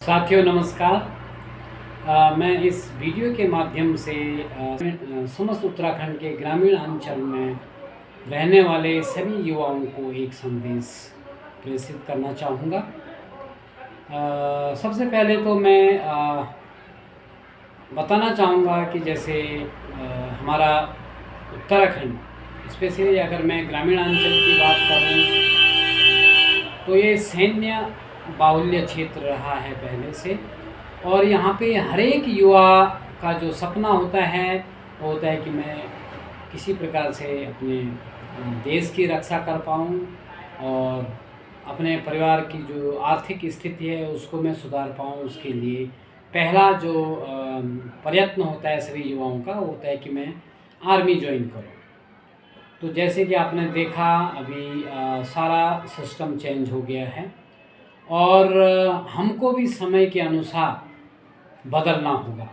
साथियों नमस्कार। मैं इस वीडियो के माध्यम से समस्त उत्तराखंड के ग्रामीण अंचल में रहने वाले सभी युवाओं को एक संदेश प्रेषित करना चाहूँगा। सबसे पहले तो मैं बताना चाहूँगा कि जैसे हमारा उत्तराखंड, स्पेशली अगर मैं ग्रामीण अंचल की बात करूँ तो ये सैन्य बाहुल्य क्षेत्र रहा है पहले से। और यहाँ पे हर एक युवा का जो सपना होता है वो होता है कि मैं किसी प्रकार से अपने देश की रक्षा कर पाऊँ और अपने परिवार की जो आर्थिक स्थिति है उसको मैं सुधार पाऊँ। उसके लिए पहला जो प्रयत्न होता है सभी युवाओं का, वो होता है कि मैं आर्मी ज्वाइन करूँ। तो जैसे कि आपने देखा अभी सारा सिस्टम चेंज हो गया है और हमको भी समय के अनुसार बदलना होगा।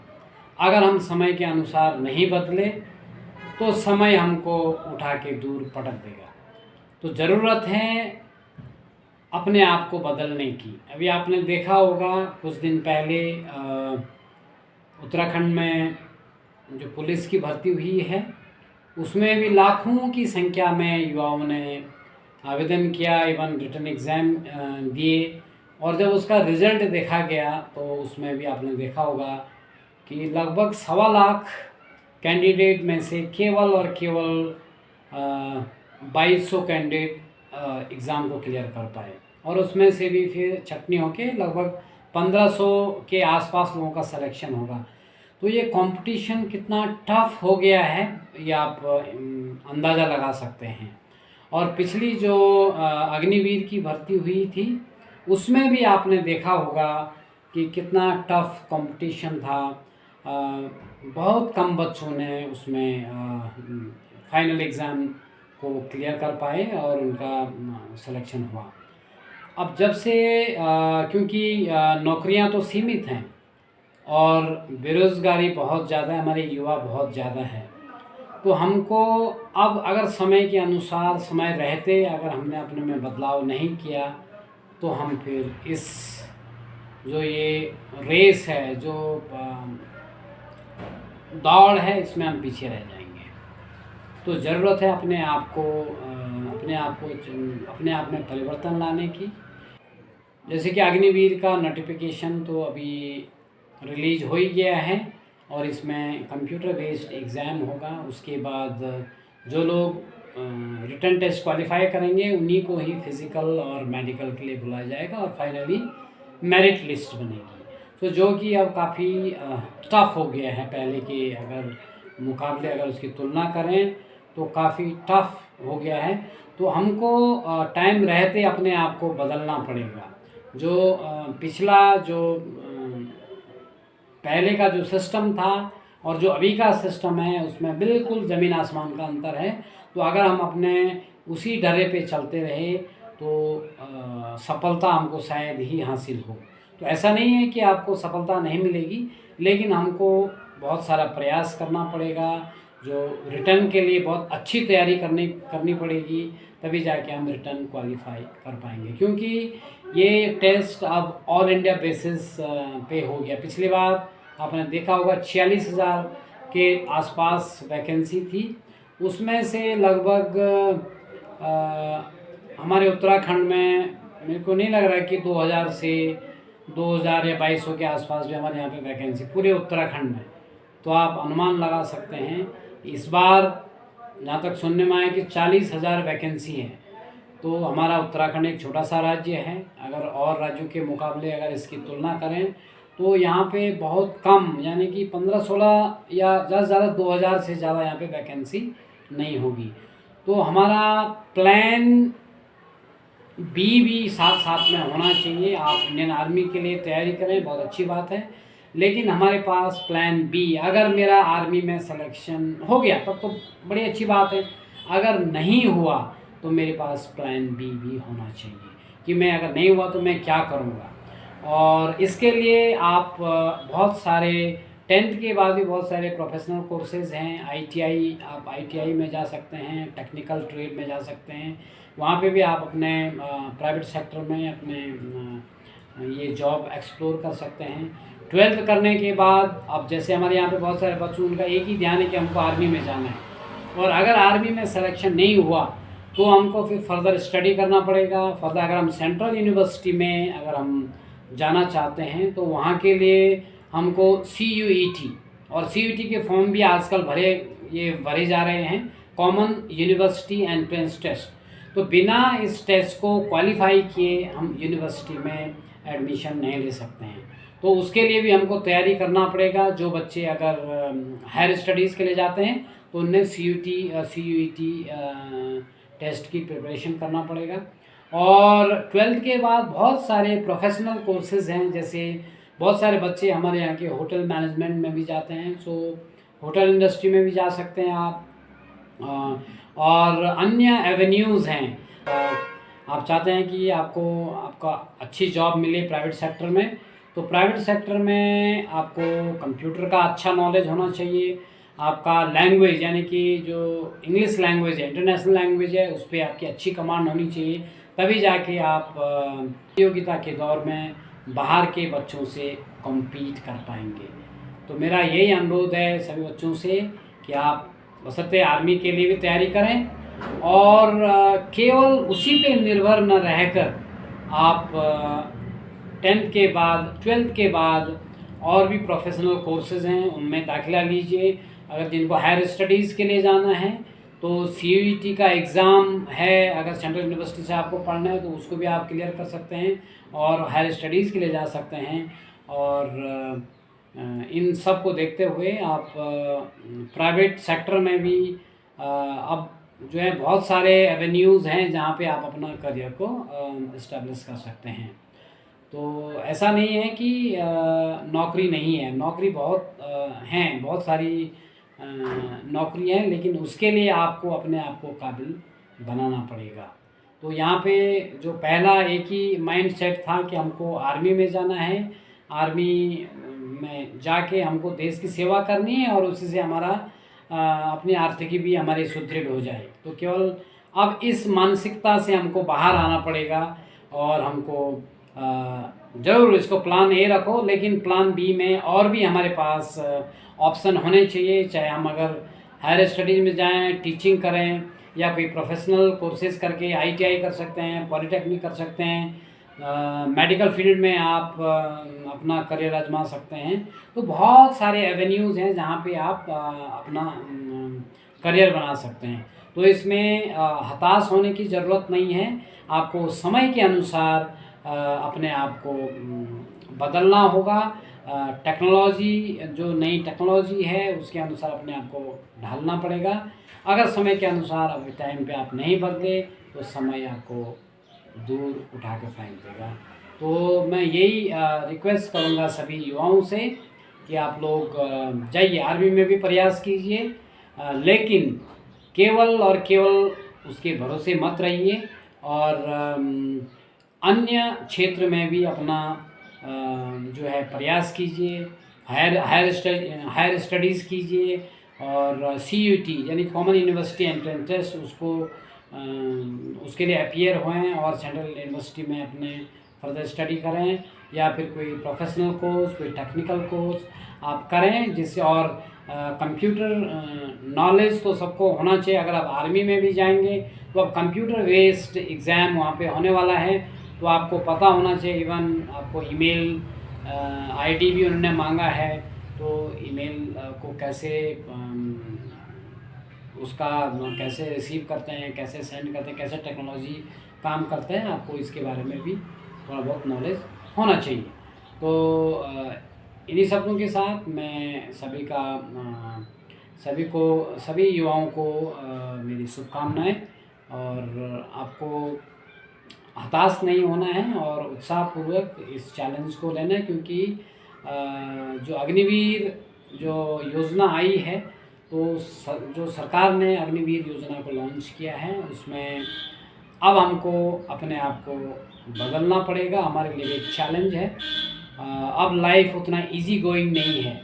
अगर हम समय के अनुसार नहीं बदले तो समय हमको उठा के दूर पटक देगा। तो ज़रूरत है अपने आप को बदलने की। अभी आपने देखा होगा कुछ दिन पहले उत्तराखंड में जो पुलिस की भर्ती हुई है उसमें भी लाखों की संख्या में युवाओं ने आवेदन किया, इवन रिटन एग्ज़ाम दिए। और जब उसका रिज़ल्ट देखा गया तो उसमें भी आपने देखा होगा कि लगभग 1.25 लाख कैंडिडेट में से केवल और केवल 2200 कैंडिडेट एग्ज़ाम को क्लियर कर पाए। और उसमें से भी फिर छटनी होके लगभग 1500 के आसपास लोगों का सिलेक्शन होगा। तो ये कंपटीशन कितना टफ हो गया है ये आप अंदाज़ा लगा सकते हैं। और पिछली जो अग्निवीर की भर्ती हुई थी उसमें भी आपने देखा होगा कि कितना टफ कंपटीशन था। बहुत कम बच्चों ने उसमें फाइनल एग्ज़ाम को क्लियर कर पाए और उनका सिलेक्शन हुआ। अब जब से क्योंकि नौकरियां तो सीमित हैं और बेरोज़गारी बहुत ज़्यादा है, हमारे युवा बहुत ज़्यादा है, तो हमको अब अगर समय के अनुसार समय रहते अगर हमने अपने में बदलाव नहीं किया तो हम फिर इस जो ये रेस है, जो दौड़ है, इसमें हम पीछे रह जाएंगे। तो ज़रूरत है अपने आप में परिवर्तन लाने की। जैसे कि अग्निवीर का नोटिफिकेशन तो अभी रिलीज हो ही गया है और इसमें कंप्यूटर बेस्ड एग्ज़ाम होगा। उसके बाद जो लोग रिटन टेस्ट क्वालिफाई करेंगे उन्हीं को ही फिज़िकल और मेडिकल के लिए बुलाया जाएगा और फाइनली मेरिट लिस्ट बनेगी। तो जो कि अब काफ़ी टफ हो गया है, पहले के अगर मुकाबले अगर उसकी तुलना करें तो काफ़ी टफ हो गया है। तो हमको टाइम रहते अपने आप को बदलना पड़ेगा। जो पिछला जो पहले का जो सिस्टम था और जो अभी का सिस्टम है उसमें बिल्कुल ज़मीन आसमान का अंतर है। तो अगर हम अपने उसी डरे पे चलते रहे तो सफलता हमको शायद ही हासिल हो। तो ऐसा नहीं है कि आपको सफलता नहीं मिलेगी, लेकिन हमको बहुत सारा प्रयास करना पड़ेगा। जो रिटर्न के लिए बहुत अच्छी तैयारी करनी पड़ेगी, तभी जाके हम रिटर्न क्वालिफाई कर पाएंगे। क्योंकि ये टेस्ट अब ऑल इंडिया बेसिस पे हो गया। पिछली बार आपने देखा होगा 46,000 के आसपास वैकेंसी थी, उसमें से लगभग हमारे उत्तराखंड में मेरे को नहीं लग रहा है कि 2000 से 2000 या 2200 के आसपास भी हमारे यहाँ पे वैकेंसी पूरे उत्तराखंड में। तो आप अनुमान लगा सकते हैं इस बार जहाँ तक सुनने में आया कि 40,000 वैकेंसी है। तो हमारा उत्तराखंड एक छोटा सा राज्य है, अगर और राज्यों के मुकाबले अगर इसकी तुलना करें तो यहाँ पे बहुत कम, यानी कि 15-16 या ज़्यादा से ज़्यादा 2000 से ज़्यादा यहाँ पे वैकेंसी नहीं होगी। तो हमारा प्लान भी साथ साथ में होना चाहिए। आप इंडियन आर्मी के लिए तैयारी करें, बहुत अच्छी बात है, लेकिन हमारे पास प्लान बी, अगर मेरा आर्मी में सिलेक्शन हो गया तब तो बड़ी अच्छी बात है, अगर नहीं हुआ तो मेरे पास प्लान बी भी होना चाहिए कि मैं अगर नहीं हुआ तो मैं क्या करूँगा। और इसके लिए आप बहुत सारे 10th के बाद भी बहुत सारे प्रोफेशनल कोर्सेज़ हैं। ITI, आप ITI में जा सकते हैं, टेक्निकल ट्रेड में जा सकते हैं। वहाँ पे भी आप अपने प्राइवेट सेक्टर में अपने ये जॉब एक्सप्लोर कर सकते हैं। 12th करने के बाद अब जैसे हमारे यहाँ पे बहुत सारे बच्चों उनका एक ही ध्यान है कि हमको आर्मी में जाना है, और अगर आर्मी में सिलेक्शन नहीं हुआ तो हमको फिर फर्दर स्टडी करना पड़ेगा। फर्दर अगर हम सेंट्रल यूनिवर्सिटी में अगर हम जाना चाहते हैं तो वहाँ के लिए हमको CUET, और CUET के फॉर्म भी आजकल भरे जा रहे हैं, कॉमन यूनिवर्सिटी एंट्रेंस टेस्ट। तो बिना इस टेस्ट को क्वालिफाई किए हम यूनिवर्सिटी में एडमिशन नहीं ले सकते हैं। तो उसके लिए भी हमको तैयारी करना पड़ेगा। जो बच्चे अगर हायर स्टडीज़ के लिए जाते हैं तो उन्हें CUET टेस्ट की प्रिपरेशन करना पड़ेगा। और 12th के बाद बहुत सारे प्रोफेशनल कोर्सेज़ हैं, जैसे बहुत सारे बच्चे हमारे यहाँ के होटल मैनेजमेंट में भी जाते हैं, सो होटल इंडस्ट्री में भी जा सकते हैं आप। और अन्य एवेन्यूज़ हैं। आप चाहते हैं कि आपका अच्छी जॉब मिले प्राइवेट सेक्टर में, तो प्राइवेट सेक्टर में आपको कंप्यूटर का अच्छा नॉलेज होना चाहिए। आपका लैंग्वेज यानी कि जो इंग्लिश लैंग्वेज है, इंटरनेशनल लैंग्वेज है, उस पर आपकी अच्छी कमांड होनी चाहिए, तभी जाके आप प्रतियोगिता के दौर में बाहर के बच्चों से कम्पीट कर पाएंगे। तो मेरा यही अनुरोध है सभी बच्चों से कि आप बशर्ते आर्मी के लिए भी तैयारी करें, और केवल उसी पे निर्भर न रहकर आप 10th के बाद 12th के बाद और भी प्रोफेशनल कोर्सेज़ हैं उनमें दाखिला लीजिए। अगर जिनको हायर स्टडीज़ के लिए जाना है तो CUET का एग्ज़ाम है, अगर सेंट्रल यूनिवर्सिटी से आपको पढ़ना है तो उसको भी आप क्लियर कर सकते हैं और हायर स्टडीज़ के लिए जा सकते हैं। और इन सब को देखते हुए आप प्राइवेट सेक्टर में भी अब जो है बहुत सारे एवेन्यूज़ हैं जहाँ पे आप अपना करियर को इस्टेब्लिश कर सकते हैं। तो ऐसा नहीं है कि नौकरी नहीं है, नौकरी बहुत हैं, बहुत सारी नौकरी हैं, लेकिन उसके लिए आपको अपने आप को काबिल बनाना पड़ेगा। तो यहाँ पे जो पहला एक ही माइंड सेट था कि हमको आर्मी में जाना है, आर्मी में जाके हमको देश की सेवा करनी है और उसी से हमारा अपनी आर्थिकी भी हमारी सुदृढ़ हो जाए। तो केवल अब इस मानसिकता से हमको बाहर आना पड़ेगा, और हमको ज़रूर इसको प्लान A रखो, लेकिन प्लान B में और भी हमारे पास ऑप्शन होने चाहिए। चाहे हम अगर हायर स्टडीज़ में जाएं, टीचिंग करें, या कोई प्रोफेशनल कोर्सेज़ करके ITI कर सकते हैं, पॉलिटेक्निक कर सकते हैं, मेडिकल फील्ड में आप अपना करियर आजमा सकते हैं। तो बहुत सारे एवेन्यूज़ हैं जहाँ पे आप अपना करियर बना सकते हैं। तो इसमें हताश होने की ज़रूरत नहीं है। आपको समय के अनुसार अपने आप को बदलना होगा। टेक्नोलॉजी, जो नई टेक्नोलॉजी है उसके अनुसार अपने आप को ढालना पड़ेगा। अगर समय के अनुसार अभी टाइम पे आप नहीं बदले तो समय आपको दूर उठा के फेंक देगा। तो मैं यही रिक्वेस्ट करूँगा सभी युवाओं से कि आप लोग जाइए, आर्मी में भी प्रयास कीजिए, लेकिन केवल और केवल उसके भरोसे मत रहिए, और अन्य क्षेत्र में भी अपना जो है प्रयास कीजिए। हायर स्टडीज़ कीजिए, और CUET यानी कॉमन यूनिवर्सिटी एंट्रेंस टेस्ट उसके लिए अपीयर होएं और सेंट्रल यूनिवर्सिटी में अपने फर्दर स्टडी करें, या फिर कोई प्रोफेशनल कोर्स, कोई टेक्निकल कोर्स आप करें जिससे, और कंप्यूटर नॉलेज तो सबको होना चाहिए। अगर आप आर्मी में भी जाएंगे तो अब कंप्यूटर बेस्ड एग्ज़ाम वहाँ पे होने वाला है, तो आपको पता होना चाहिए। इवन आपको ईमेल ID भी उन्होंने मांगा है, तो ईमेल को कैसे उसका कैसे रिसीव करते हैं, कैसे सेंड करते हैं, कैसे टेक्नोलॉजी काम करते हैं, आपको इसके बारे में भी थोड़ा बहुत नॉलेज होना चाहिए। तो इन्हीं शब्दों के साथ मैं सभी युवाओं को मेरी शुभकामनाएं, और आपको हताश नहीं होना है और उत्साहपूर्वक इस चैलेंज को लेना है, क्योंकि जो अग्निवीर जो योजना आई है, तो जो सरकार ने अग्निवीर योजना को लॉन्च किया है, उसमें अब हमको अपने आप को बदलना पड़ेगा। हमारे लिए एक चैलेंज है। अब लाइफ उतना इजी गोइंग नहीं है,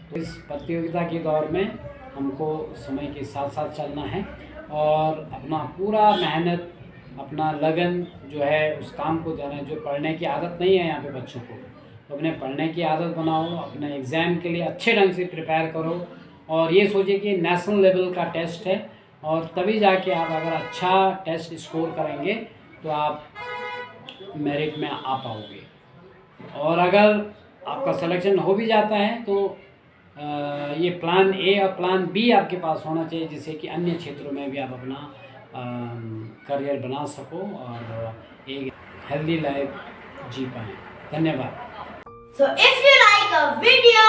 तो इस प्रतियोगिता के दौर में हमको समय के साथ साथ चलना है और अपना पूरा मेहनत अपना लगन जो है उस काम को देना है। जो पढ़ने की आदत नहीं है यहाँ पे बच्चों को, तो अपने पढ़ने की आदत बनाओ, अपने एग्ज़ाम के लिए अच्छे ढंग से प्रिपेयर करो और ये सोचिए कि नेशनल लेवल का टेस्ट है और तभी जाके आप अगर अच्छा टेस्ट स्कोर करेंगे तो आप मेरिट में आ पाओगे। और अगर आपका सिलेक्शन हो भी जाता है तो ये प्लान ए और प्लान बी आपके पास होना चाहिए, जिससे कि अन्य क्षेत्रों में भी आप अपना करियर बना सको और एक हेल्दी लाइफ जी पाएँ। धन्यवाद। So if you like a video,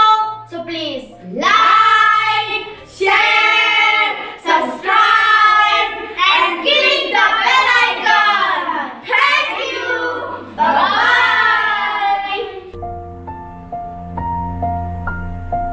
so please like, share